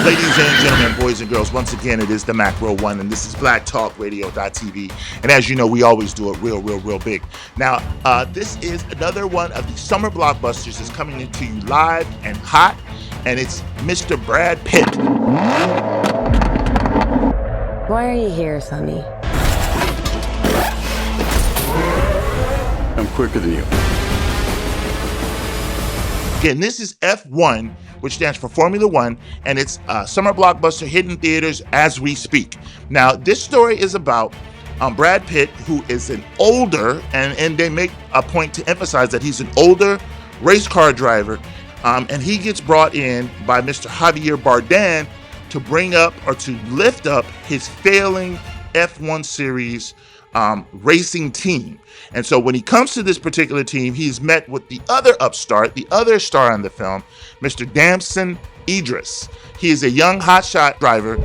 Ladies and gentlemen, boys and girls, once again, it is the Macro One, and this is BlackTalkRadio.tv. And as you know, we always do it real big. Now, this is another one of the summer blockbusters that's coming into you live and hot, and it's Mr. Brad Pitt. Why are you here, Sonny? I'm quicker than you. Again, this is F1, which stands for Formula One, and it's a summer blockbuster hitting theaters as we speak. Now, this story is about Brad Pitt, who is an older, and they make a point to emphasize that he's an older race car driver, and he gets brought in by Mr. Javier Bardem to bring up or to lift up his failing F1 series racing team. And so when he comes to this particular team, he's met with the other upstart, the other star in the film, Mr. Damson Idris. He is a young hotshot driver.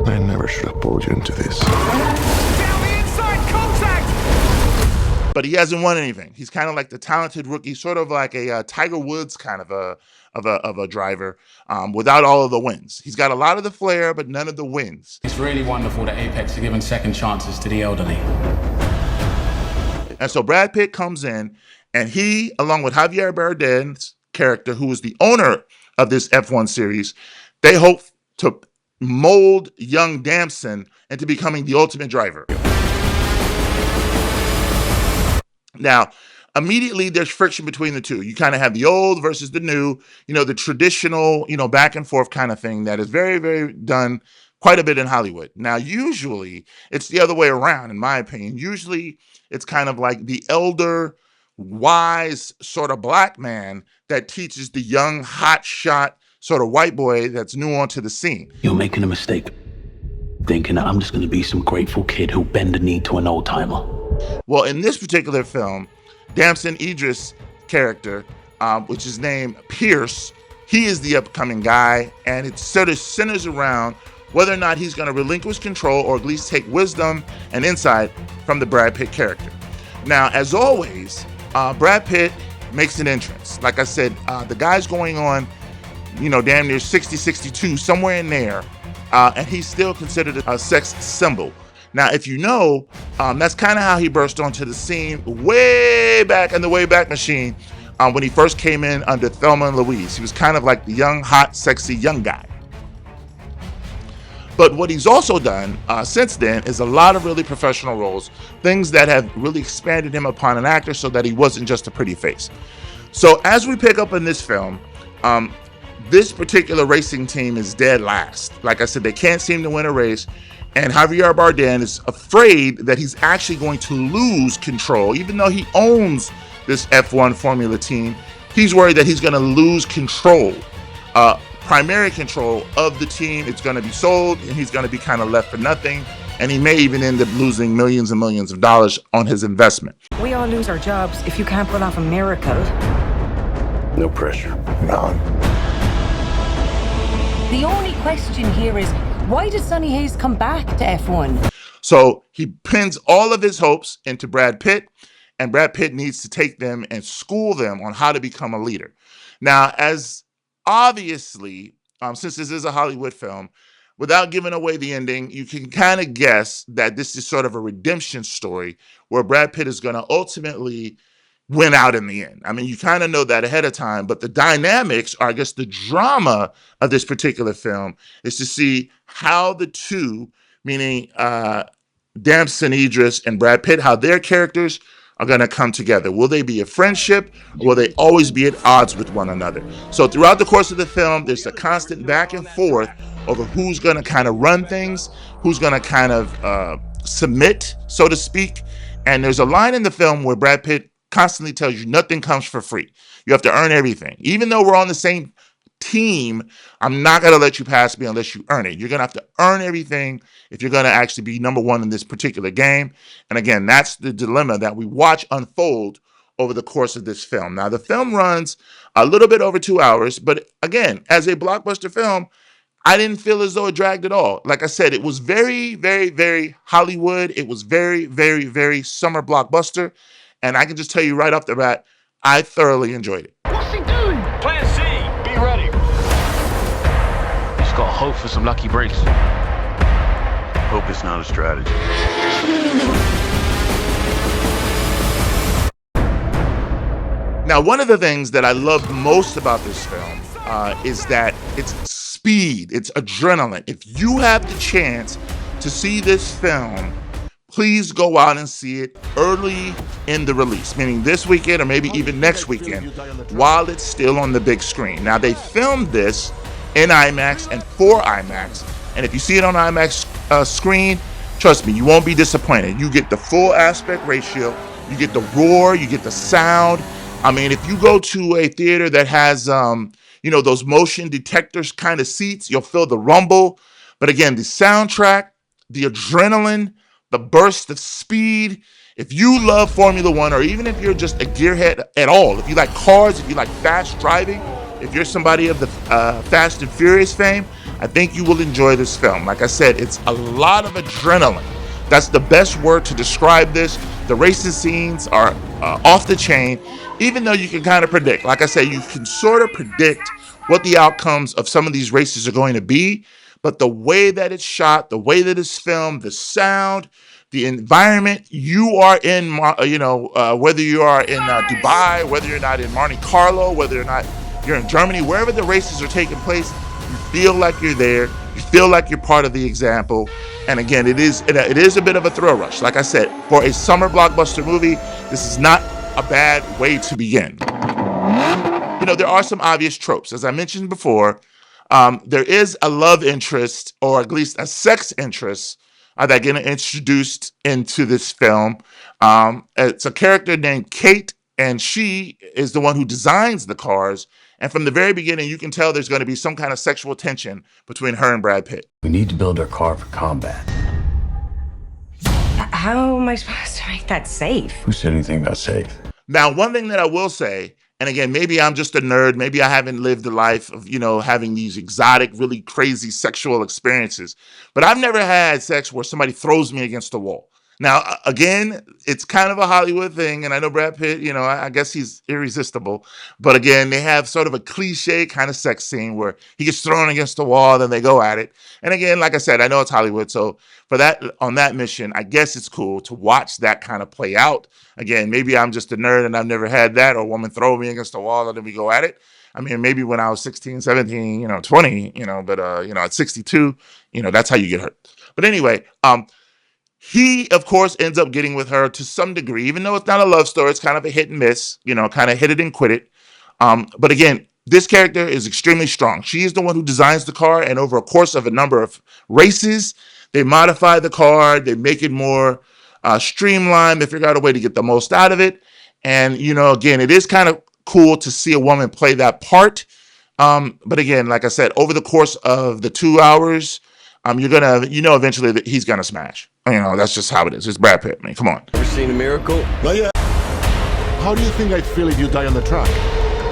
I never should have pulled you into this. Down the inside, contact! But he hasn't won anything. He's kind of like the talented rookie, sort of like a Tiger Woods kind of a driver, without all of the wins. He's got a lot of the flair, but none of the wins. It's really wonderful that Apex are giving second chances to the elderly. And so Brad Pitt comes in, and he, along with Javier Bardem's character, who is the owner of this F1 series, they hope to mold young Damson into becoming the ultimate driver. Now, immediately there's friction between the two. You kind of have the old versus the new, the traditional, back and forth kind of thing that is very done quite a bit in Hollywood. Now, usually it's the other way around, in my opinion. Usually it's kind of like the elder, wise sort of black man that teaches the young, hotshot sort of white boy that's new onto the scene. You're making a mistake, thinking that I'm just going to be some grateful kid who'll bend the knee to an old timer. Well, in this particular film, Damson Idris' character, which is named Pierce, he is the upcoming guy, and it sort of centers around whether or not he's going to relinquish control or at least take wisdom and insight from the Brad Pitt character. Now, as always, Brad Pitt makes an entrance. Like I said, the guy's going on, damn near 60, 62, somewhere in there, and he's still considered a sex symbol. Now, if you know, that's kind of how he burst onto the scene way back in the Wayback Machine when he first came in under Thelma and Louise. He was kind of like the young, hot, sexy young guy. But what he's also done since then is a lot of really professional roles, things that have really expanded him upon an actor so that he wasn't just a pretty face. So as we pick up in this film, this particular racing team is dead last. Like I said, they can't seem to win a race. And Javier Bardem is afraid that he's actually going to lose control. Even though he owns this F1 Formula team, he's worried that he's going to lose control. Primary control of the team. It's going to be sold, and he's going to be kind of left for nothing, and he may even end up losing millions and millions of dollars on his investment. We all lose our jobs if you can't pull off a miracle. No pressure. None. The only question here is, why did Sonny Hayes come back to F1? So he pins all of his hopes into Brad Pitt, and Brad Pitt needs to take them and school them on how to become a leader. Now, as obviously, since this is a Hollywood film, without giving away the ending, you can kind of guess that this is sort of a redemption story where Brad Pitt is going to ultimately win out in the end. I mean, you kind of know that ahead of time, but the dynamics, or I guess the drama of this particular film, is to see how the two, meaning Damson Idris and Brad Pitt, how their characters are going to come together. Will they be a friendship, or will they always be at odds with one another? So throughout the course of the film, there's a constant back and forth over who's going to kind of run things, who's going to kind of submit, so to speak. And there's a line in the film where Brad Pitt constantly tells you nothing comes for free. You have to earn everything. Even though we're on the same team, I'm not going to let you pass me unless you earn it. You're going to have to earn everything if you're going to actually be number one in this particular game. And again, that's the dilemma that we watch unfold over the course of this film. Now, the film runs a little bit over 2 hours, but again, as a blockbuster film, I didn't feel as though it dragged at all. Like I said, it was very, very, very Hollywood. It was very, very, very summer blockbuster. And I can just tell you right off the bat, I thoroughly enjoyed it. What's he doing? Plan C. Be ready. Just gotta hope for some lucky breaks. Hope it's not a strategy. Now, one of the things that I love most about this film is that it's speed, it's adrenaline. If you have the chance to see this film, please go out and see it early in the release, meaning this weekend or maybe even next weekend, while it's still on the big screen. Now, they filmed this in IMAX and for IMAX, and if you see it on IMAX screen, trust me, you won't be disappointed. You get the full aspect ratio, you get the roar, you get the sound. I mean, if you go to a theater that has, those motion detectors kind of seats, you'll feel the rumble. But again, the soundtrack, the adrenaline, the burst of speed. If you love Formula One, or even if you're just a gearhead at all, if you like cars, if you like fast driving, if you're somebody of the Fast and Furious fame, I think you will enjoy this film. Like I said, it's a lot of adrenaline. That's the best word to describe this. The racing scenes are off the chain, even though you can kind of predict. Like I said, you can sort of predict what the outcomes of some of these races are going to be, but the way that it's shot, the way that it's filmed, the sound, the environment, you are in, whether you are in Dubai, whether you're not in Monte Carlo, whether or not you're in Germany, wherever the races are taking place, you feel like you're there. You feel like you're part of the example. And again, it is a bit of a thrill rush. Like I said, for a summer blockbuster movie, this is not a bad way to begin. There are some obvious tropes. As I mentioned before, there is a love interest, or at least a sex interest, that get introduced into this film. It's a character named Kate, and she is the one who designs the cars. And from the very beginning, you can tell there's going to be some kind of sexual tension between her and Brad Pitt. We need to build our car for combat. How am I supposed to make that safe? Who said anything about safe? Now, one thing that I will say, and again, maybe I'm just a nerd, maybe I haven't lived the life of, having these exotic, really crazy sexual experiences, but I've never had sex where somebody throws me against the wall. Now, again, it's kind of a Hollywood thing, and I know Brad Pitt, I guess he's irresistible. But again, they have sort of a cliche kind of sex scene where he gets thrown against the wall, then they go at it. And again, like I said, I know it's Hollywood, so for that, on that mission, I guess it's cool to watch that kind of play out. Again, maybe I'm just a nerd and I've never had that, or a woman throw me against the wall and then we go at it. I mean, maybe when I was 16, 17, 20, but at 62, that's how you get hurt. But anyway, he, of course, ends up getting with her to some degree, even though it's not a love story. It's kind of a hit and miss, kind of hit it and quit it. But again, this character is extremely strong. She is the one who designs the car, and over a course of a number of races, they modify the car, they make it more streamlined, they figure out a way to get the most out of it. And, again, it is kind of cool to see a woman play that part. But again, like I said, over the course of the 2 hours, you're gonna, eventually that he's gonna smash. That's just how it is. It's Brad Pitt. I mean, come on. Ever seen a miracle? Not yet. How do you think I'd feel if you die on the track?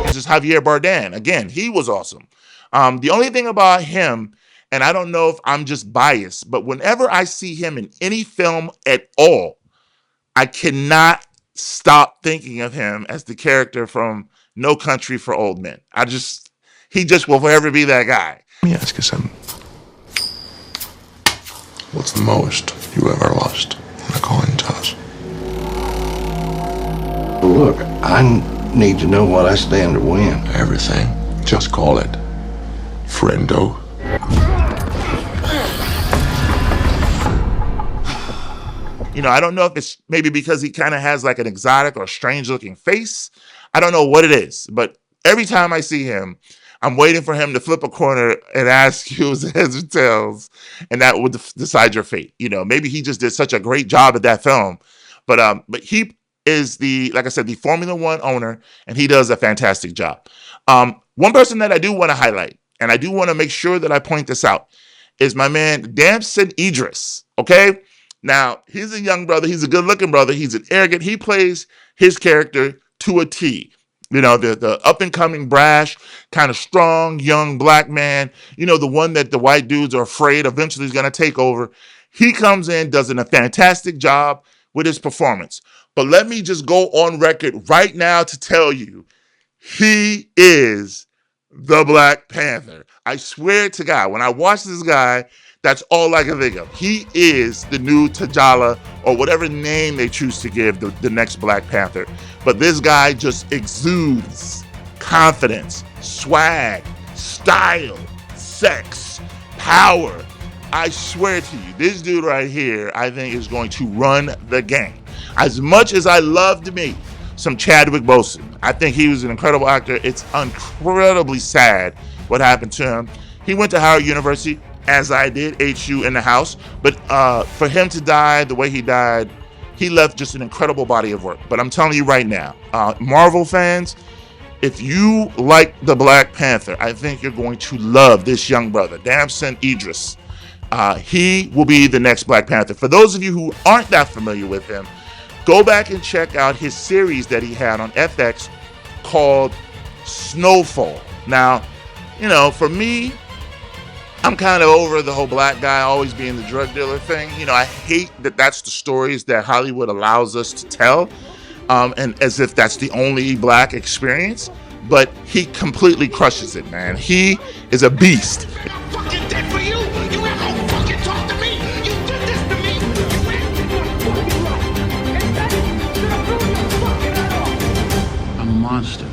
This is Javier Bardem. Again, he was awesome. The only thing about him, and I don't know if I'm just biased, but whenever I see him in any film at all, I cannot stop thinking of him as the character from No Country for Old Men. He just will forever be that guy. Let me ask you something. What's the most you ever lost in a coin toss? Look, I need to know what I stand to win. Everything. Just call it friendo. I don't know if it's maybe because he kind of has like an exotic or strange looking face. I don't know what it is, but every time I see him, I'm waiting for him to flip a corner and ask you heads or tails, and that would decide your fate. Maybe he just did such a great job at that film, but he is like I said, the Formula One owner, and he does a fantastic job. One person that I do want to highlight, and I do want to make sure that I point this out, is my man Damson Idris. Okay, now he's a young brother. He's a good-looking brother. He's an arrogant. He plays his character to a T. You know, the up-and-coming, brash, kind of strong, young black man. You know, the one that the white dudes are afraid eventually is going to take over. He comes in, does a fantastic job with his performance. But let me just go on record right now to tell you, he is the Black Panther. I swear to God, when I watch this guy, that's all I can think of. He is the new T'Challa, or whatever name they choose to give the next Black Panther. But this guy just exudes confidence, swag, style, sex, power. I swear to you, this dude right here, I think, is going to run the game. As much as I loved me some Chadwick Boseman, I think he was an incredible actor. It's incredibly sad what happened to him. He went to Howard University, as I did, HU in the house. But for him to die the way he died, he left just an incredible body of work. But I'm telling you right now, Marvel fans, if you like the Black Panther, I think you're going to love this young brother, Damson Idris. He will be the next Black Panther. For those of you who aren't that familiar with him, go back and check out his series that he had on FX called Snowfall. Now, you know, for me, I'm kind of over the whole black guy always being the drug dealer thing. You know, I hate that that's the stories that Hollywood allows us to tell, and as if that's the only black experience. But he completely crushes it, man. He is a beast. I'm fucking dead for you. You ain't gonna fucking talk to me. You did this to me. You ain't I'm a monster.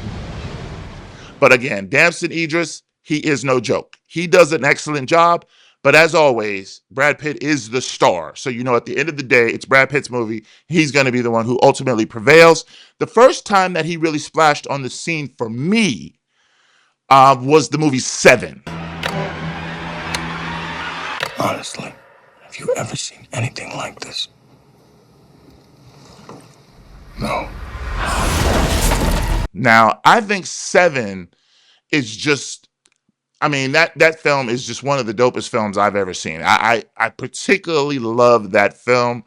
But again, Damson Idris, he is no joke. He does an excellent job. But as always, Brad Pitt is the star. So, you know, at the end of the day, it's Brad Pitt's movie. He's going to be the one who ultimately prevails. The first time that he really splashed on the scene for me was the movie Seven. Honestly, have you ever seen anything like this? No. Now, I think Seven is just, I mean, that film is just one of the dopest films I've ever seen. I particularly love that film.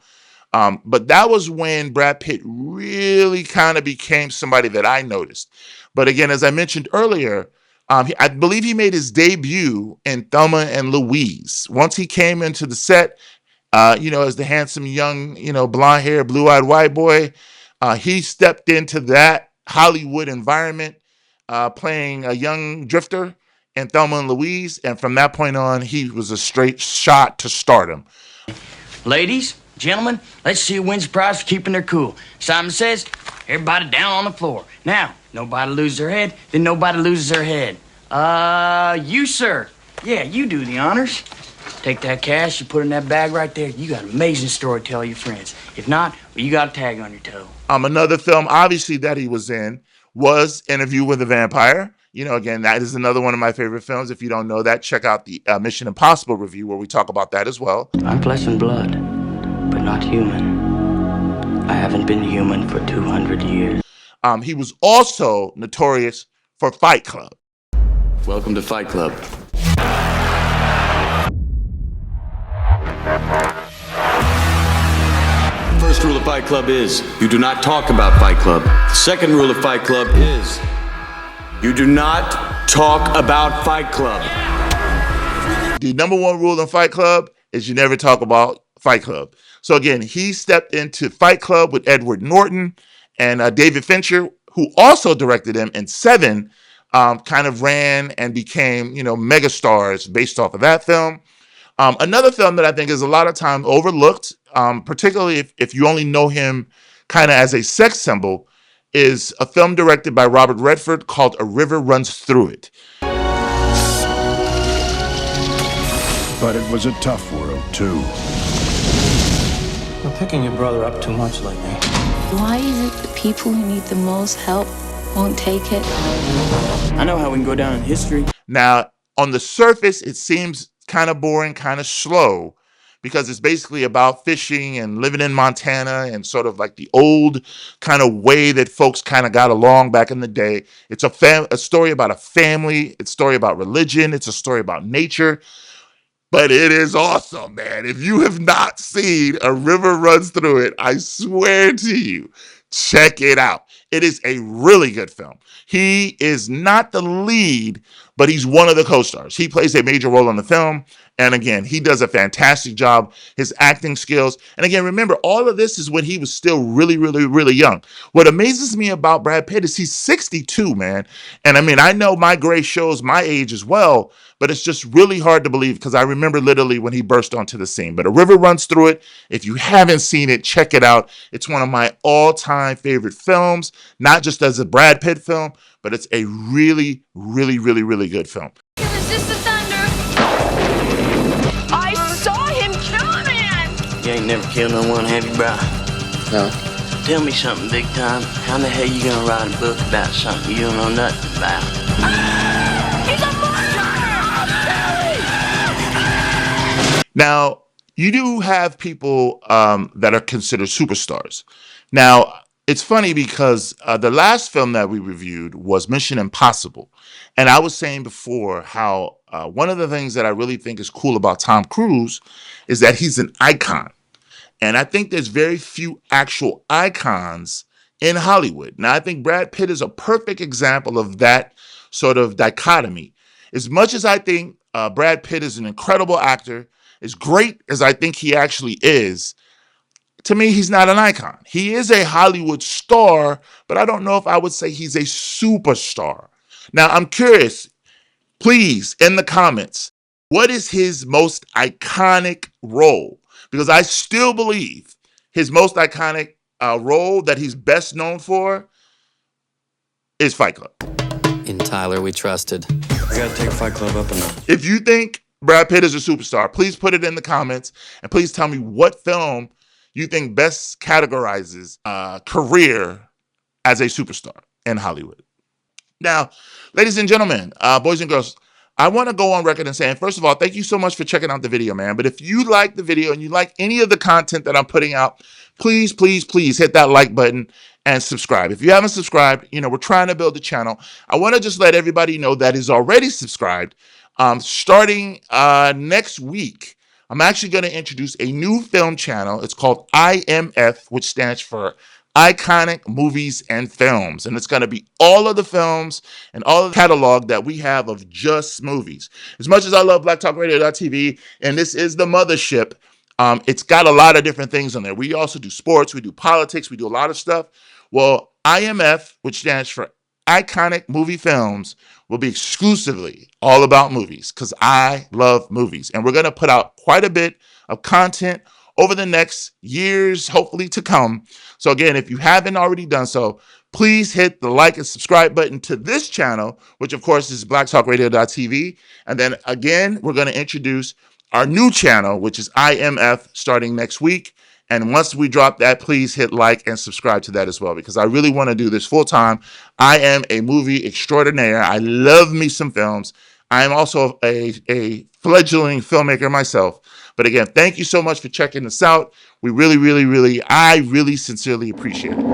But that was when Brad Pitt really kind of became somebody that I noticed. But again, as I mentioned earlier, I believe he made his debut in Thelma and Louise. Once he came into the set, you know, as the handsome young, you know, blonde-haired, blue-eyed white boy, he stepped into that Hollywood environment, playing a young drifter in Thelma and Louise. And from that point on, he was a straight shot to stardom. Ladies, gentlemen, let's see who wins the prize for keeping their cool. Simon says, everybody down on the floor. Now, nobody loses their head, then nobody loses their head. You, sir. Yeah, you do the honors. Take that cash, you put it in that bag right there. You got an amazing story to tell your friends. If not, well, you got a tag on your toe. Another film, obviously, that he was in was Interview with a Vampire. You know, again, that is another one of my favorite films. If you don't know that, check out the Mission Impossible review where we talk about that as well. I'm flesh and blood, but not human. I haven't been human for 200 years. He was also notorious for Fight Club. Welcome to Fight Club. First rule of Fight Club is you do not talk about Fight Club. The second rule of Fight Club is you do not talk about Fight Club. The number one rule in Fight Club is you never talk about Fight Club. So again, he stepped into Fight Club with Edward Norton and David Fincher, who also directed him, and Seven kind of ran and became, you know, megastars based off of that film. Another film that I think is a lot of time overlooked, particularly if you only know him kind of as a sex symbol, is a film directed by Robert Redford called A River Runs Through It. But it was a tough world, too. You're picking your brother up too much lately. Why is it the people who need the most help won't take it? I know how we can go down in history. Now, on the surface, it seems kind of boring, kind of slow, because it's basically about fishing and living in Montana and sort of like the old kind of way that folks kind of got along back in the day. It's a story about a family. It's a story about religion. It's a story about nature. But it is awesome, man. If you have not seen A River Runs Through It, I swear to you, check it out. It is a really good film. He is not the lead, but he's one of the co-stars. He plays a major role in the film. And again, he does a fantastic job. His acting skills. And again, remember, all of this is when he was still really, really, really young. What amazes me about Brad Pitt is he's 62, man. And I mean, I know my gray shows my age as well, but it's just really hard to believe because I remember literally when he burst onto the scene. But A River Runs Through It. If you haven't seen it, check it out. It's one of my all-time favorite films, not just as a Brad Pitt film, but it's a really, really, really, really good film. Resist the thunder. I saw him kill a man. You ain't never killed no one, have you, bro? No. Tell me something, big time. How in the hell you gonna write a book about something you don't know nothing about? He's a murderer! Now, you do have people that are considered superstars. Now, it's funny because the last film that we reviewed was Mission Impossible. And I was saying before how one of the things that I really think is cool about Tom Cruise is that he's an icon. And I think there's very few actual icons in Hollywood. Now, I think Brad Pitt is a perfect example of that sort of dichotomy. As much as I think Brad Pitt is an incredible actor, as great as I think he actually is, to me, he's not an icon. He is a Hollywood star, but I don't know if I would say he's a superstar. Now, I'm curious, please, in the comments, what is his most iconic role? Because I still believe his most iconic role that he's best known for is Fight Club. In Tyler, we trusted. I gotta take Fight Club up a notch. If you think Brad Pitt is a superstar, please put it in the comments and please tell me what film you think best categorizes career as a superstar in Hollywood. Now, ladies and gentlemen, boys and girls, I want to go on record and say, first of all, thank you so much for checking out the video, man. But if you like the video and you like any of the content that I'm putting out, please, please, please hit that like button and subscribe. If you haven't subscribed, we're trying to build a channel. I want to just let everybody know that is already subscribed. Starting next week, I'm actually going to introduce a new film channel. It's called IMF, which stands for Iconic Movies and Films. And it's going to be all of the films and all of the catalog that we have of just movies. As much as I love BlackTalkRadio.tv, and this is the mothership, it's got a lot of different things on there. We also do sports, we do politics, we do a lot of stuff. Well, IMF, which stands for Iconic Movie Films, will be exclusively all about movies because I love movies. And we're going to put out quite a bit of content over the next years, hopefully to come. So again, if you haven't already done so, please hit the like and subscribe button to this channel, which of course is BlackTalkRadio.tv. And then again, we're going to introduce our new channel, which is IMF, starting next week. And once we drop that, please hit like and subscribe to that as well, because I really want to do this full time. I am a movie extraordinaire. I love me some films. I am also a fledgling filmmaker myself. But again, thank you so much for checking us out. We really, really, really, I really sincerely appreciate it.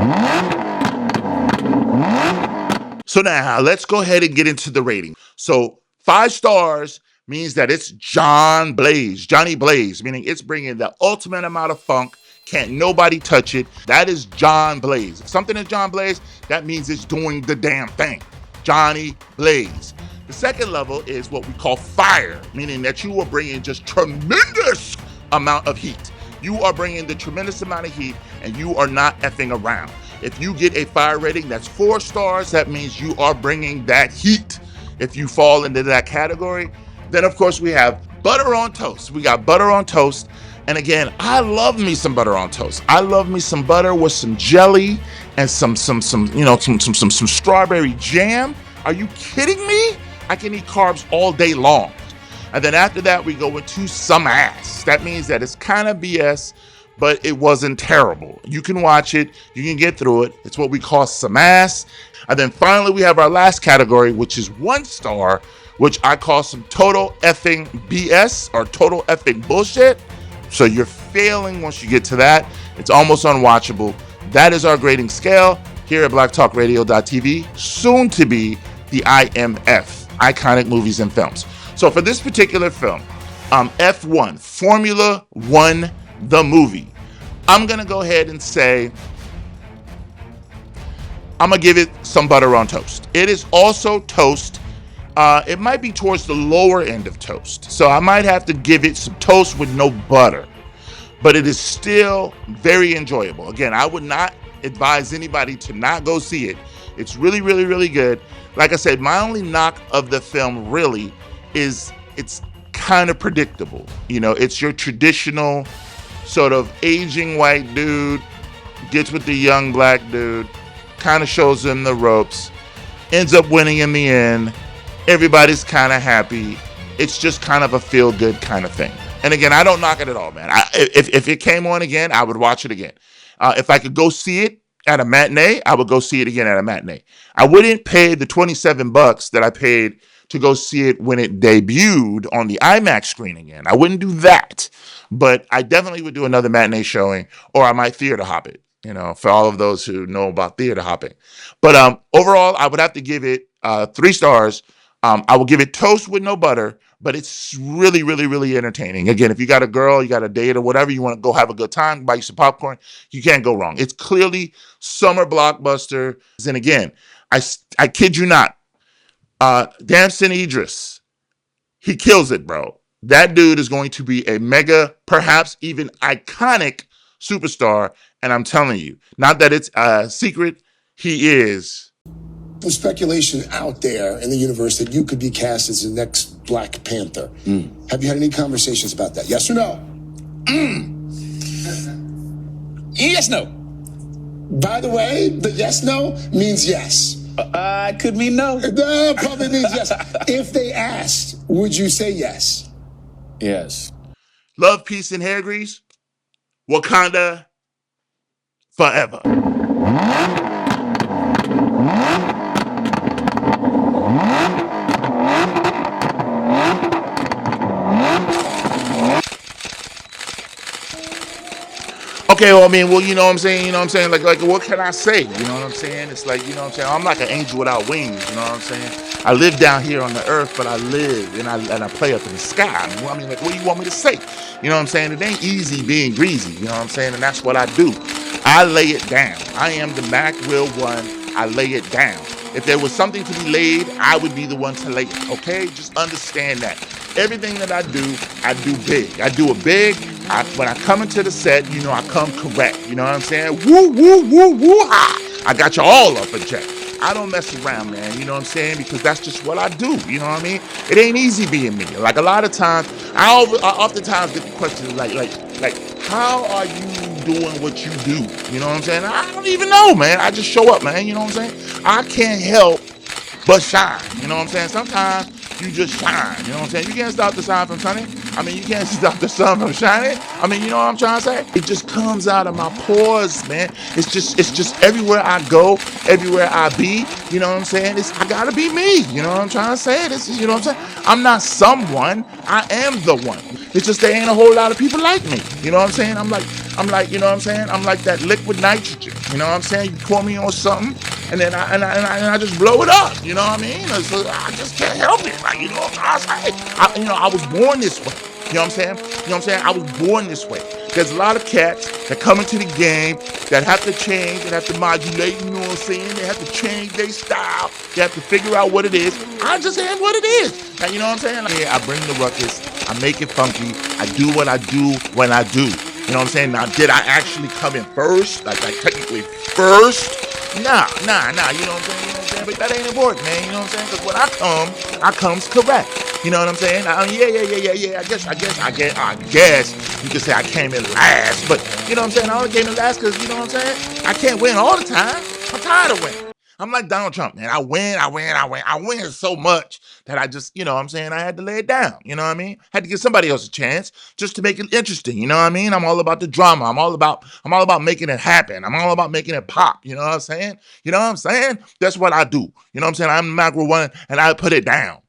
So now let's go ahead and get into the rating. So 5 stars means that it's Johnny Blaze, meaning it's bringing the ultimate amount of funk. Can't nobody touch it. That is John Blaze. If something is John Blaze, that means it's doing the damn thing. Johnny Blaze. The second level is what we call fire, meaning that you are bringing just tremendous amount of heat. You are bringing the tremendous amount of heat, and you are not effing around. If you get a fire rating that's 4 stars, that means you are bringing that heat. If you fall into that category, then of course we have butter on toast. We got butter on toast. And again, I love me some butter on toast. I love me some butter with some jelly and some strawberry jam. Are you kidding me? I can eat carbs all day long. And then after that, we go into some ass. That means that it's kind of BS, but it wasn't terrible. You can watch it. You can get through it. It's what we call some ass. And then finally, we have our last category, which is 1 star, which I call some total effing BS or total effing bullshit. So you're failing once you get to that. It's almost unwatchable. That is our grading scale here at blacktalkradio.tv, soon to be the IMF, Iconic Movies and Films. So for this particular film, F1, Formula One, the movie, I'm going to go ahead and say I'm going to give it some butter on toast. It is also toast. It might be towards the lower end of toast. So I might have to give it some toast with no butter. But it is still very enjoyable. Again, I would not advise anybody to not go see it. It's really, really, really good. Like I said, my only knock of the film really is it's kind of predictable. You know, it's your traditional sort of aging white dude, gets with the young black dude, kind of shows them the ropes, ends up winning in the end. Everybody's kind of happy. It's just kind of a feel-good kind of thing. And again, I don't knock it at all, man. If it came on again, I would watch it again. If I could go see it at a matinee, I would go see it again at a matinee. I wouldn't pay the $27 that I paid to go see it when it debuted on the IMAX screen again. I wouldn't do that. But I definitely would do another matinee showing, or I might theater hop it, you know, for all of those who know about theater hopping. But overall, I would have to give it 3 stars. I will give it toast with no butter, but it's really, really, really entertaining. Again, if you got a girl, you got a date or whatever, you want to go have a good time, buy you some popcorn, you can't go wrong. It's clearly summer blockbuster. And again, I kid you not, Damson Idris, he kills it, bro. That dude is going to be a mega, perhaps even iconic superstar. And I'm telling you, not that it's a secret, he is. There's speculation out there in the universe that you could be cast as the next Black Panther. Have you had any conversations about that? Yes or no? Yes, no. By the way, the yes, no means yes. Could mean no. No, probably means yes. If they asked, would you say yes? Yes. Love, peace, and hair grease. Wakanda forever. Okay, well, I mean, well, you know what I'm saying? You know what I'm saying? Like, what can I say? You know what I'm saying? It's like, you know what I'm saying? I'm like an angel without wings, you know what I'm saying? I live down here on the earth, but I live and I play up in the sky. I mean, like, what do you want me to say? You know what I'm saying? It ain't easy being greasy, you know what I'm saying? And that's what I do. I lay it down. I am the Mac Will One. I lay it down. If there was something to be laid, I would be the one to lay it, okay? Just understand that. Everything that I do big. I do it big. When I come into the set, you know, I come correct. You know what I'm saying? Woo, woo, woo, woo, ha! I got you all up a check. I don't mess around, man. You know what I'm saying? Because that's just what I do. You know what I mean? It ain't easy being me. Like a lot of times, I oftentimes get the question like, how are you doing what you do? You know what I'm saying? I don't even know, man. I just show up, man. You know what I'm saying? I can't help but shine. You know what I'm saying? Sometimes you just shine. You know what I'm saying? You can't stop the sun from shining. I mean, you can't stop the sun from shining. I mean, you know what I'm trying to say? It just comes out of my pores, man. It's just everywhere I go, everywhere I be. You know what I'm saying? I gotta be me. You know what I'm trying to say? This is, you know what I'm saying? I'm not someone. I am the one. It's just there ain't a whole lot of people like me. You know what I'm saying? I'm like, you know what I'm saying? I'm like that liquid nitrogen. You know what I'm saying? You pour me on something, and then I just blow it up. You know what I mean? So I just can't help it. Like, you know what I'm saying? I was born this way. You know what I'm saying? You know what I'm saying? I was born this way. There's a lot of cats that come into the game that have to change, that have to modulate, you know what I'm saying? They have to change their style. They have to figure out what it is. I just am what it is. Now, you know what I'm saying? Like, yeah, I bring the ruckus. I make it funky. I do what I do when I do. You know what I'm saying? Now, did I actually come in first? Like technically first? Nah. You know what I'm saying? You know what I'm saying? But that ain't important, man. You know what I'm saying? Because when I comes correct. You know what I'm saying? Yeah. I guess you could say I came in last, but you know what I'm saying? I only came in last because, you know what I'm saying? I can't win all the time. I'm tired of winning. I'm like Donald Trump, man. I win so much that I just, you know what I'm saying? I had to lay it down. You know what I mean? Had to give somebody else a chance just to make it interesting. You know what I mean? I'm all about the drama. I'm all about making it happen. I'm all about making it pop. You know what I'm saying? You know what I'm saying? That's what I do. You know what I'm saying? I'm the macro one and I put it down.